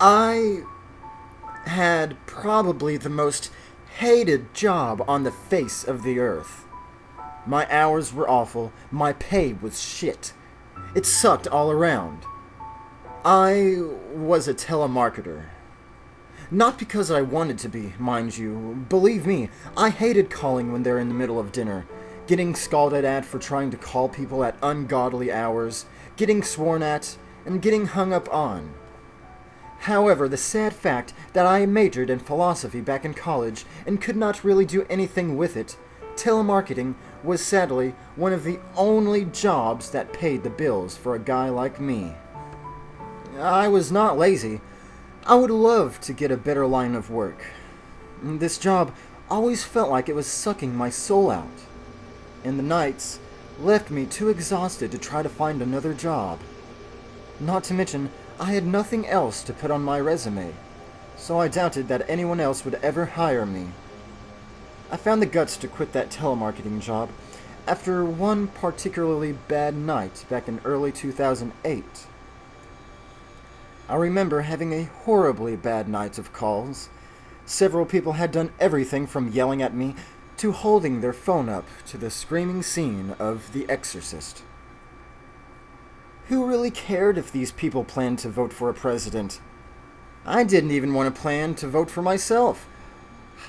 I had probably the most hated job on the face of the earth. My hours were awful, my pay was shit. It sucked all around. I was a telemarketer. Not because I wanted to be, mind you. Believe me, I hated calling when they're in the middle of dinner, getting scolded at for trying to call people at ungodly hours, getting sworn at, and getting hung up on. However, the sad fact that I majored in philosophy back in college and could not really do anything with it, telemarketing was sadly one of the only jobs that paid the bills for a guy like me. I was not lazy. I would love to get a better line of work. This job always felt like it was sucking my soul out, and the nights left me too exhausted to try to find another job. Not to mention, I had nothing else to put on my resume, so I doubted that anyone else would ever hire me. I found the guts to quit that telemarketing job after one particularly bad night back in early 2008. I remember having a horribly bad night of calls. Several people had done everything from yelling at me to holding their phone up to the screaming scene of The Exorcist. Who really cared if these people planned to vote for a president? I didn't even want to plan to vote for myself.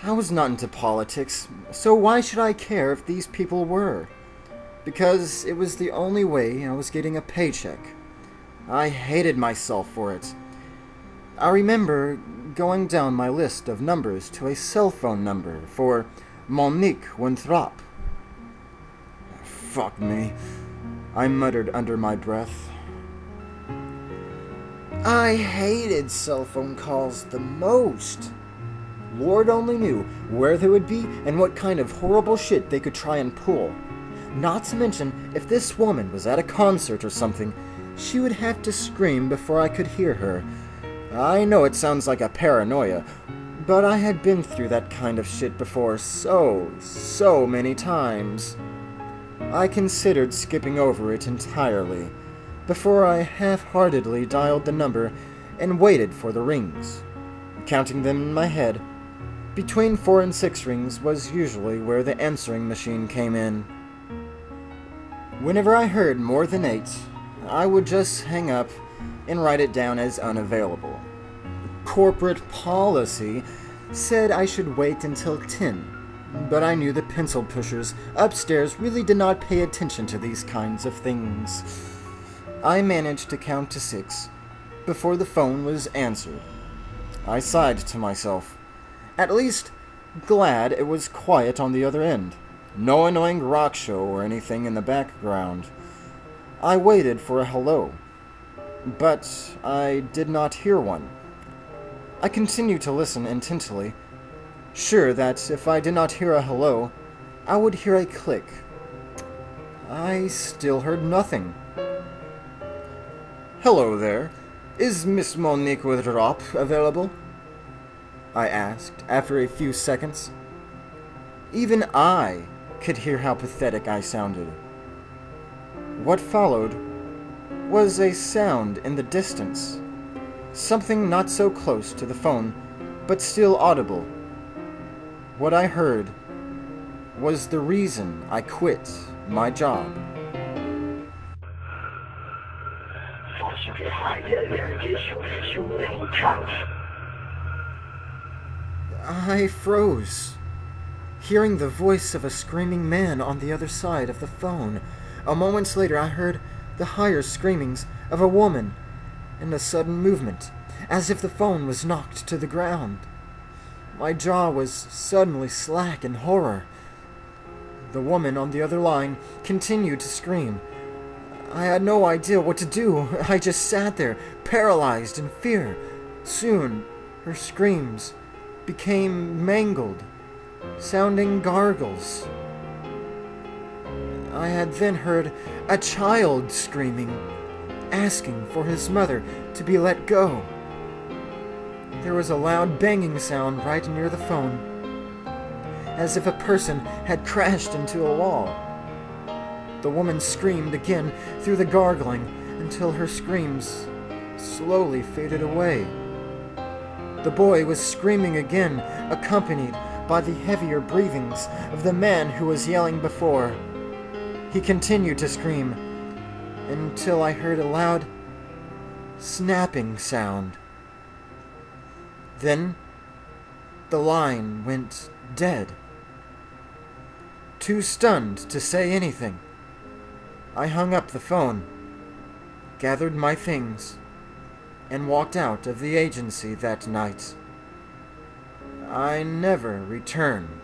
I was not into politics, so why should I care if these people were? Because it was the only way I was getting a paycheck. I hated myself for it. I remember going down my list of numbers to a cell phone number for Monique Winthrop. Fuck me, I muttered under my breath. I hated cell phone calls the most. Lord only knew where they would be and what kind of horrible shit they could try and pull. Not to mention, if this woman was at a concert or something, she would have to scream before I could hear her. I know it sounds like a paranoia, but I had been through that kind of shit before so many times. I considered skipping over it entirely before I half-heartedly dialed the number and waited for the rings. Counting them in my head, between 4 and 6 rings was usually where the answering machine came in. Whenever I heard more than 8, I would just hang up and write it down as unavailable. Corporate policy said I should wait until 10, but I knew the pencil pushers upstairs really did not pay attention to these kinds of things. I managed to count to 6 before the phone was answered. I sighed to myself, at least glad it was quiet on the other end. No annoying rock show or anything in the background. I waited for a hello, but I did not hear one. I continued to listen intently, sure that if I did not hear a hello, I would hear a click. I still heard nothing. Hello there. Is Miss Monique Winthrop available? I asked after a few seconds. Even I could hear how pathetic I sounded. What followed was a sound in the distance. Something not so close to the phone, but still audible. What I heard was the reason I quit my job. I froze, hearing the voice of a screaming man on the other side of the phone. A moment later, I heard the higher screamings of a woman and a sudden movement, as if the phone was knocked to the ground. My jaw was suddenly slack in horror. The woman on the other line continued to scream. I had no idea what to do. I just sat there, paralyzed in fear. Soon, her screams became mangled, sounding gargles. I had then heard a child screaming, asking for his mother to be let go. There was a loud banging sound right near the phone, as if a person had crashed into a wall. The woman screamed again through the gargling until her screams slowly faded away. The boy was screaming again, accompanied by the heavier breathings of the man who was yelling before. He continued to scream until I heard a loud snapping sound. Then the line went dead. Too stunned to say anything, I hung up the phone, gathered my things, and walked out of the agency that night. I never returned